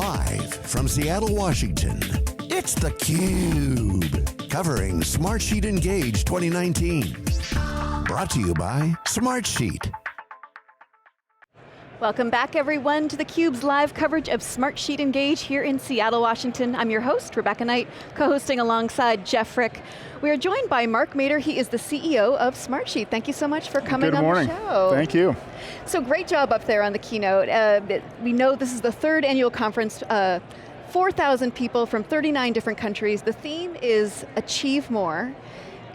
Live from Seattle, Washington, it's theCUBE, covering Smartsheet Engage 2019. Brought to you by Smartsheet. Welcome back everyone to theCUBE's live coverage of Smartsheet Engage here in Seattle, Washington. I'm your host, Rebecca Knight, co-hosting alongside Jeff Frick. We are joined by Mark Mader. He is the CEO of Smartsheet. Thank you so much for coming on the show. Thank you. So great job up there on the keynote. We know this is the third annual conference, 4,000 people from 39 different countries. The theme is Achieve More,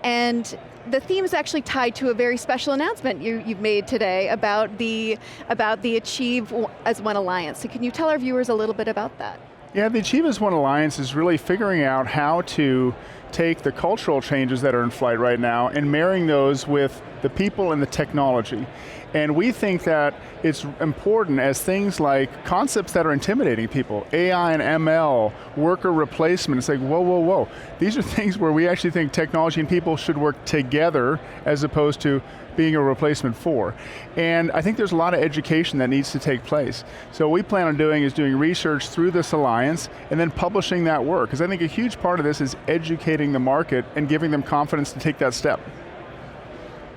and the theme is actually tied to a very special announcement you've made today about the Achieve as One Alliance. So can you tell our viewers a little bit about that? Yeah, the Achieve as One Alliance is really figuring out how to take the cultural changes that are in flight right now and marrying those with the people and the technology. And we think that it's important as things like concepts that are intimidating people, AI and ML, worker replacement, it's like, whoa, whoa, whoa. These are things where we actually think technology and people should work together as opposed to being a replacement for. And I think there's a lot of education that needs to take place. So what we plan on doing is doing research through this alliance and then publishing that work, because I think a huge part of this is educating the market and giving them confidence to take that step.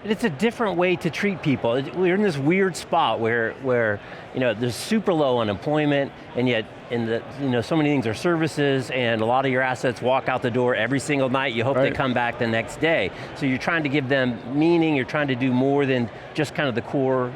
It's a different way to treat people. We're in this weird spot where there's super low unemployment, and yet so many things are services, and a lot of your assets walk out the door every single night. You hope they come back the next day. So you're trying to give them meaning. You're trying to do more than just kind of the core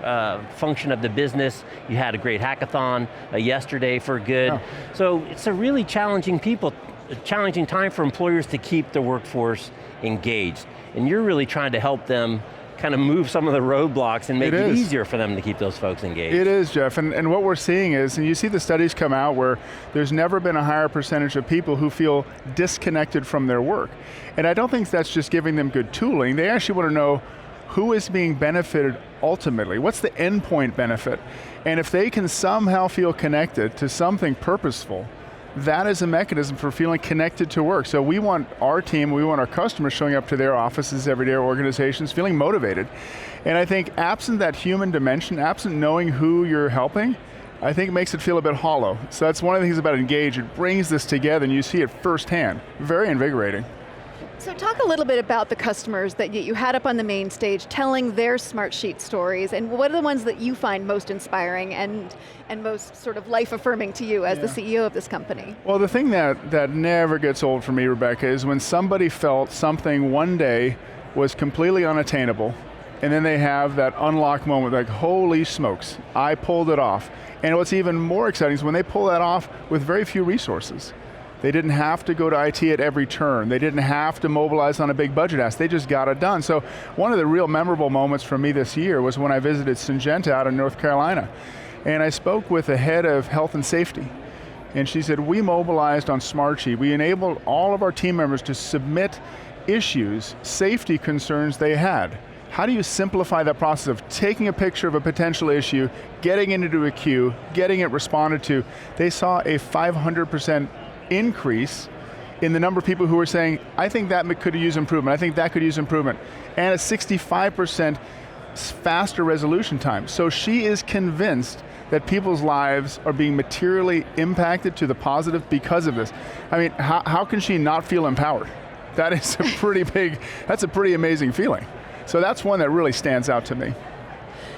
function of the business. You had a great hackathon yesterday for good. So it's a really challenging time for employers to keep the workforce engaged. And you're really trying to help them kind of move some of the roadblocks and make it easier for them to keep those folks engaged. It is, Jeff, and what we're seeing is, and you see the studies come out where there's never been a higher percentage of people who feel disconnected from their work. And I don't think that's just giving them good tooling. They actually want to know who is being benefited ultimately. What's the endpoint benefit? And if they can somehow feel connected to something purposeful, that is a mechanism for feeling connected to work. So we want our team, we want our customers showing up to their offices every day, our organizations, feeling motivated. And I think absent that human dimension, absent knowing who you're helping, I think it makes it feel a bit hollow. So that's one of the things about Engage, it brings this together and you see it firsthand. Very invigorating. So talk a little bit about the customers that you had up on the main stage telling their Smartsheet stories, and what are the ones that you find most inspiring and most sort of life-affirming to you as the CEO of this company? Well, the thing that never gets old for me, Rebecca, is when somebody felt something one day was completely unattainable, and then they have that unlock moment like, holy smokes, I pulled it off. And what's even more exciting is when they pull that off with very few resources. They didn't have to go to IT at every turn. They didn't have to mobilize on a big budget ask. They just got it done. So one of the real memorable moments for me this year was when I visited Syngenta out in North Carolina. And I spoke with the head of health and safety. And she said, we mobilized on Smartsheet. We enabled all of our team members to submit issues, safety concerns they had. How do you simplify that process of taking a picture of a potential issue, getting it into a queue, getting it responded to? They saw a 500% increase in the number of people who were saying, I think that could use improvement, I think that could use improvement, and a 65% faster resolution time. So she is convinced that people's lives are being materially impacted to the positive because of this. I mean, how can she not feel empowered? That is a pretty big, that's a pretty amazing feeling. So that's one that really stands out to me.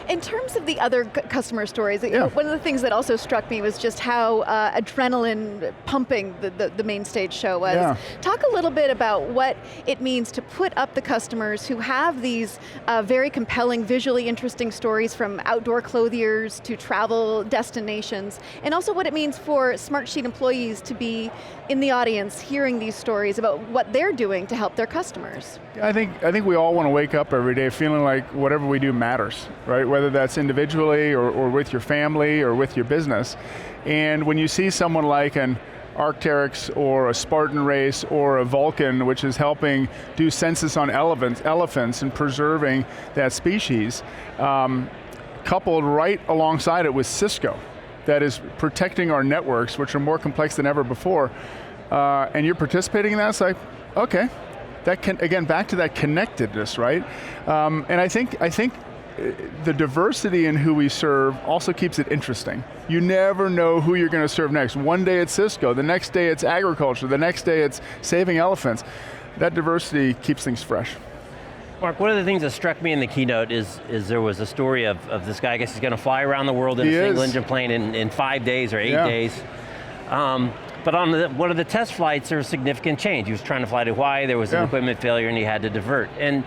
In terms of the other customer stories, one of the things that also struck me was just how adrenaline pumping the main stage show was. Talk a little bit about what it means to put up the customers who have these very compelling, visually interesting stories, from outdoor clothiers to travel destinations, and also what it means for Smartsheet employees to be in the audience hearing these stories about what they're doing to help their customers. I think we all want to wake up every day feeling like whatever we do matters, right? Whether that's individually or with your family or with your business. And when you see someone like an Arc'teryx or a Spartan Race or a Vulcan, which is helping do census on elephants and preserving that species, coupled right alongside it with Cisco, that is protecting our networks, which are more complex than ever before, and you're participating in that, it's like, okay. That can, again, back to that connectedness, right? And I think the diversity in who we serve also keeps it interesting. You never know who you're going to serve next. One day it's Cisco, the next day it's agriculture, the next day it's saving elephants. That diversity keeps things fresh. Mark, one of the things that struck me in the keynote is there was a story of this guy, I guess he's going to fly around the world in a single engine plane in 5 days or 8 days. But on one of the test flights, there was significant change. He was trying to fly to Hawaii, there was an equipment failure and he had to divert. And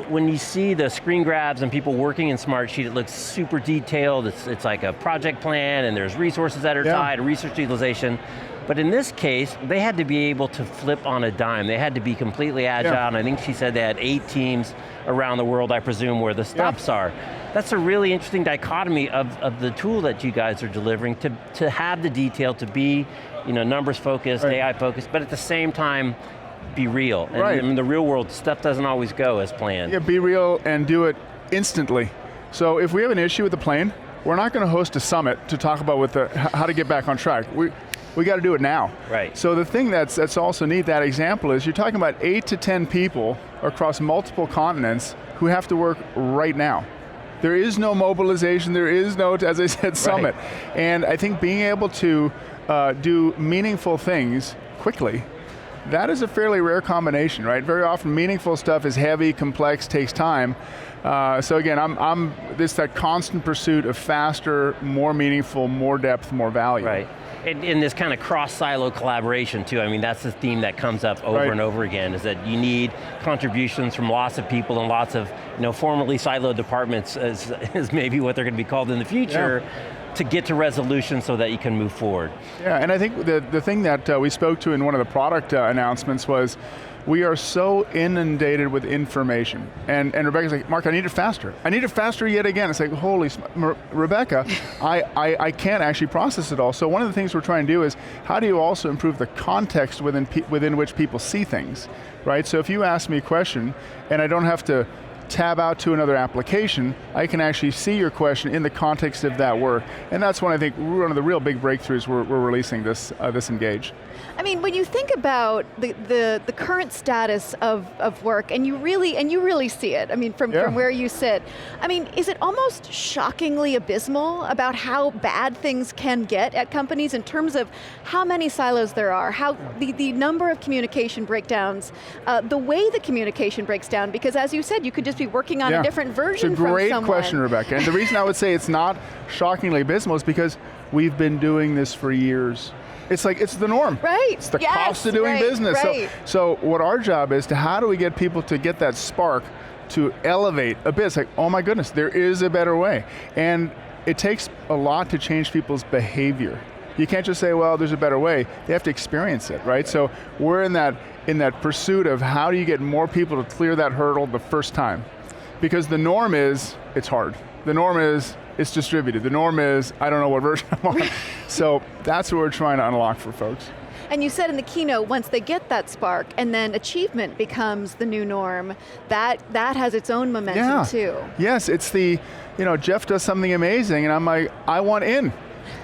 when you see the screen grabs and people working in Smartsheet, it looks super detailed. It's like a project plan and there's resources that are tied, research utilization. But in this case, they had to be able to flip on a dime. They had to be completely agile, and I think she said they had 8 teams around the world, I presume, where the stops are. That's a really interesting dichotomy of the tool that you guys are delivering, to have the detail, to be numbers focused, AI focused, but at the same time, be real. And in the real world, stuff doesn't always go as planned. Yeah, be real and do it instantly. So if we have an issue with the plane, we're not going to host a summit to talk about how to get back on track. We got to do it now. Right. So the thing that's also neat, that example, is you're talking about 8 to 10 people across multiple continents who have to work right now. There is no mobilization, there is no, as I said, summit. And I think being able to do meaningful things quickly, that is a fairly rare combination, right? Very often meaningful stuff is heavy, complex, takes time. So again, that constant pursuit of faster, more meaningful, more depth, more value. Right. And this kind of cross-silo collaboration too. I mean, that's the theme that comes up over and over again, is that you need contributions from lots of people and lots of formerly siloed departments, as maybe what they're going to be called in the future, to get to resolution so that you can move forward. Yeah, and I think the thing that we spoke to in one of the product announcements was, we are so inundated with information. And Rebecca's like, Mark, I need it faster. I need it faster yet again. It's like, holy, Rebecca, I can't actually process it all. So one of the things we're trying to do is, how do you also improve the context within which people see things, right? So if you ask me a question, and I don't have to tab out to another application, I can actually see your question in the context of that work. And that's one, I think, one of the real big breakthroughs we're releasing this Engage. I mean, when you think about the current status of work, and you really see it, I mean, from where you sit, I mean, is it almost shockingly abysmal about how bad things can get at companies in terms of how many silos there are, how the number of communication breakdowns, the way the communication breaks down, because as you said, you could just be working on a different version from someone. It's a great question, Rebecca, and the reason I would say it's not shockingly abysmal is because we've been doing this for years. It's like, it's the norm. Right. It's the cost of doing business. Right. So what our job is, how do we get people to get that spark to elevate a bit? It's like, oh my goodness, there is a better way. And it takes a lot to change people's behavior. You can't just say, well, there's a better way. They have to experience it, right? So we're in that pursuit of how do you get more people to clear that hurdle the first time? Because the norm is, it's hard. The norm is, it's distributed. The norm is, I don't know what version I'm on. So that's what we're trying to unlock for folks. And you said in the keynote, once they get that spark, and then achievement becomes the new norm, that has its own momentum too. Yes, it's Jeff does something amazing, and I'm like, I want in.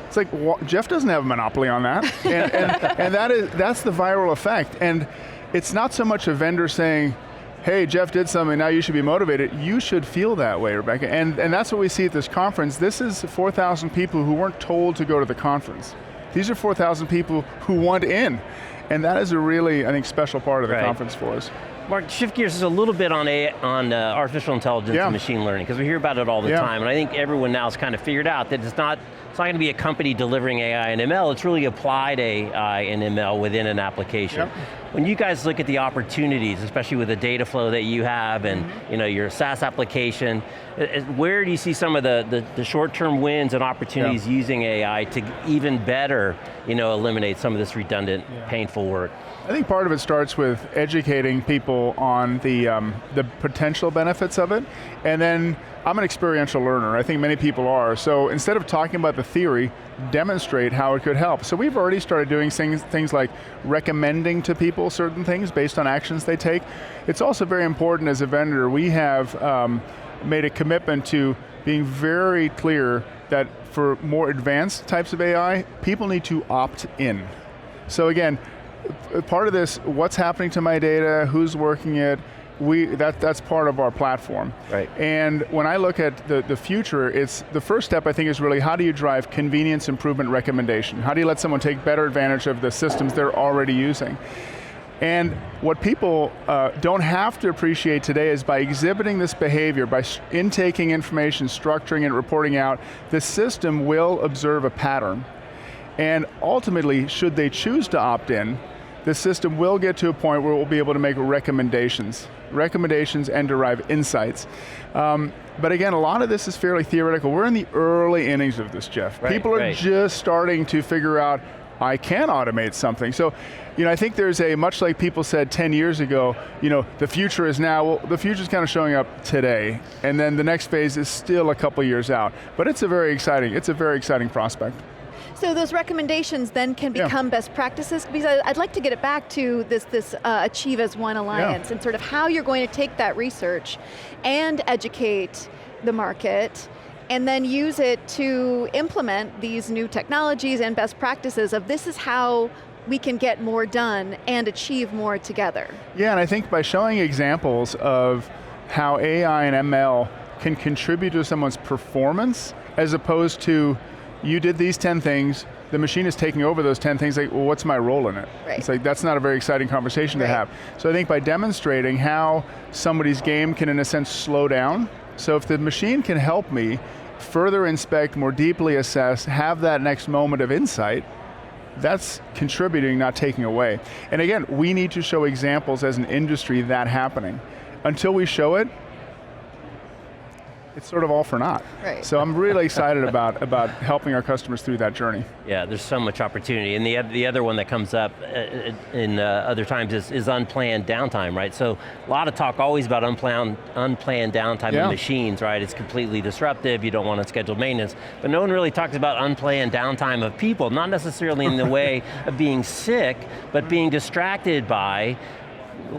It's like, well, Jeff doesn't have a monopoly on that. And that's the viral effect. And it's not so much a vendor saying, hey, Jeff did something, now you should be motivated. You should feel that way, Rebecca. And that's what we see at this conference. This is 4,000 people who weren't told to go to the conference. These are 4,000 people who want in. And that is a really, I think, special part of the conference for us. Mark, shift gears a little bit on artificial intelligence and machine learning, because we hear about it all the time, and I think everyone now has kind of figured out that it's not going to be a company delivering AI and ML, it's really applied AI and ML within an application. When you guys look at the opportunities, especially with the data flow that you have and your SaaS application, where do you see some of the short-term wins and opportunities using AI to even better eliminate some of this redundant, painful work? I think part of it starts with educating people on the potential benefits of it, and then I'm an experiential learner. I think many people are. So instead of talking about the theory, demonstrate how it could help. So we've already started doing things like recommending to people certain things based on actions they take. It's also very important as a vendor, we have made a commitment to being very clear that for more advanced types of AI, people need to opt in. So again, part of this, what's happening to my data, who's working it, that's part of our platform. Right. And when I look at the future, it's the first step I think is really how do you drive convenience, improvement, recommendation? How do you let someone take better advantage of the systems they're already using? And what people don't have to appreciate today is by exhibiting this behavior, by intaking information, structuring it, reporting out, the system will observe a pattern. And ultimately, should they choose to opt in, the system will get to a point where it will be able to make recommendations and derive insights. But again, a lot of this is fairly theoretical. We're in the early innings of this, Jeff. Right, people are just starting to figure out, I can automate something. So, I think there's much like people said 10 years ago, the future is now. Well, the future's kind of showing up today, and then the next phase is still a couple years out. But it's a very exciting prospect. So those recommendations then can become best practices, because I'd like to get it back to this Achieve as One Alliance and sort of how you're going to take that research and educate the market and then use it to implement these new technologies and best practices of this is how we can get more done and achieve more together. Yeah, and I think by showing examples of how AI and ML can contribute to someone's performance as opposed to you did these 10 things, the machine is taking over those 10 things, like, well, what's my role in it? Right. It's like, that's not a very exciting conversation to have. So I think by demonstrating how somebody's game can, in a sense, slow down, so if the machine can help me further inspect, more deeply assess, have that next moment of insight, that's contributing, not taking away. And again, we need to show examples as an industry that happening. Until we show it, it's sort of all for naught. Right. So I'm really excited about helping our customers through that journey. Yeah, there's so much opportunity. And the other one that comes up in other times is unplanned downtime, right? So a lot of talk always about unplanned downtime of machines, right? It's completely disruptive, you don't want unscheduled maintenance, but no one really talks about unplanned downtime of people, not necessarily in the way of being sick, but being distracted by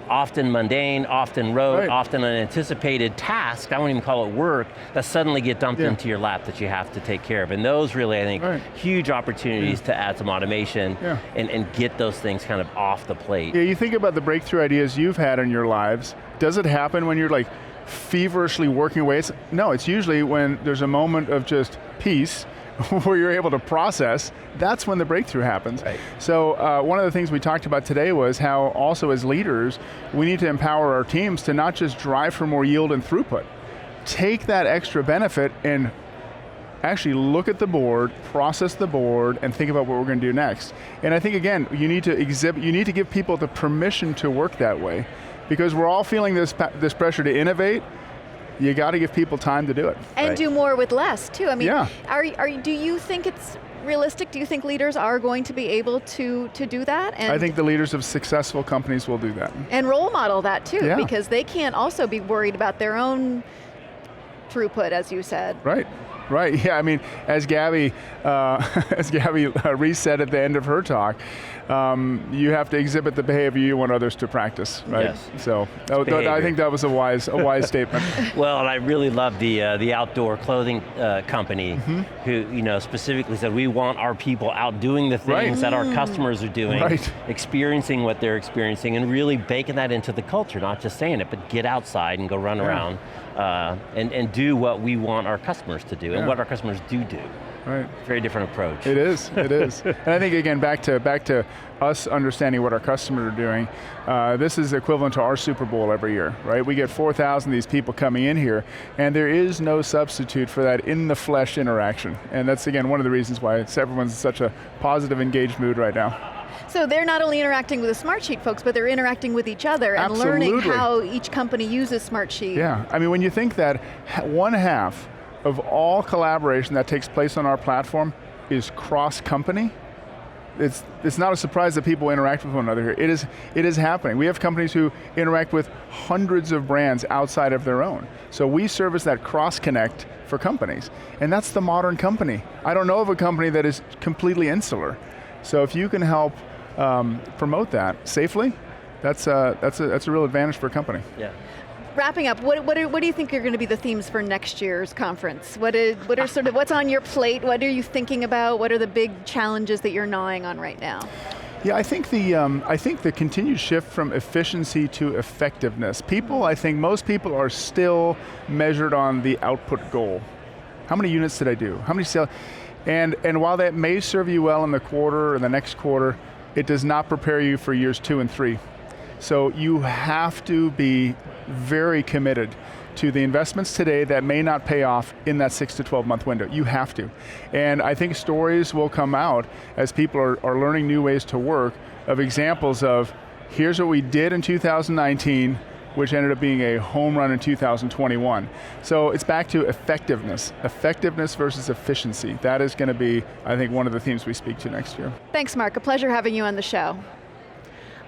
often mundane, often rote, often unanticipated tasks, I won't even call it work, that suddenly get dumped into your lap that you have to take care of. And those really, I think, huge opportunities to add some automation and get those things kind of off the plate. Yeah, you think about the breakthrough ideas you've had in your lives. Does it happen when you're like feverishly working away? No, it's usually when there's a moment of just peace where you're able to process, that's when the breakthrough happens. Right. So one of the things we talked about today was how also as leaders, we need to empower our teams to not just drive for more yield and throughput. Take that extra benefit and actually look at the board, process the board, and think about what we're going to do next. And I think again, you need to give people the permission to work that way, because we're all feeling this pressure to innovate. You got to give people time to do it. And do more with less, too. I mean, do you think it's realistic? Do you think leaders are going to be able to do that? And I think the leaders of successful companies will do that. And role model that, too, because they can't also be worried about their own throughput, as you said. Right, yeah, I mean, as Gabby Reese said at the end of her talk, you have to exhibit the behavior you want others to practice, right? Yes. So I think that was a wise statement. Well, and I really love the outdoor clothing company who specifically said we want our people out doing the things that our customers are doing, experiencing what they're experiencing, and really baking that into the culture, not just saying it, but get outside and go run around and do what we want our customers to do and what our customers do. Right. Very different approach. It is. And I think again, back to us understanding what our customers are doing, this is equivalent to our Super Bowl every year, right? We get 4,000 of these people coming in here, and there is no substitute for that in the flesh interaction. And that's again, one of the reasons why everyone's in such a positive, engaged mood right now. So they're not only interacting with the Smartsheet folks, but they're interacting with each other and learning how each company uses Smartsheet. Yeah, I mean, when you think that 1/2 of all collaboration that takes place on our platform is cross-company, it's not a surprise that people interact with one another here. It is happening. We have companies who interact with hundreds of brands outside of their own. So we service that cross-connect for companies, and that's the modern company. I don't know of a company that is completely insular. So if you can help promote that safely, that's a real advantage for a company. Yeah. Wrapping up, what do you think are going to be the themes for next year's conference? What are sort of what's on your plate? What are you thinking about? What are the big challenges that you're gnawing on right now? Yeah, I think the continued shift from efficiency to effectiveness. People, I think most people are still measured on the output goal. How many units did I do? How many sales? And while that may serve you well in the quarter or the next quarter, it does not prepare you for years 2 and 3. So you have to be very committed to the investments today that may not pay off in that 6 to 12 month window. You have to. And I think stories will come out as people are learning new ways to work of examples of, here's what we did in 2019, which ended up being a home run in 2021. So it's back to effectiveness. Effectiveness versus efficiency. That is going to be, I think, one of the themes we speak to next year. Thanks, Mark. A pleasure having you on the show.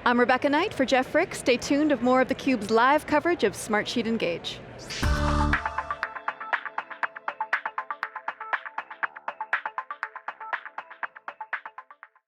I'm Rebecca Knight for Jeff Frick. Stay tuned of more of theCUBE's live coverage of Smartsheet Engage.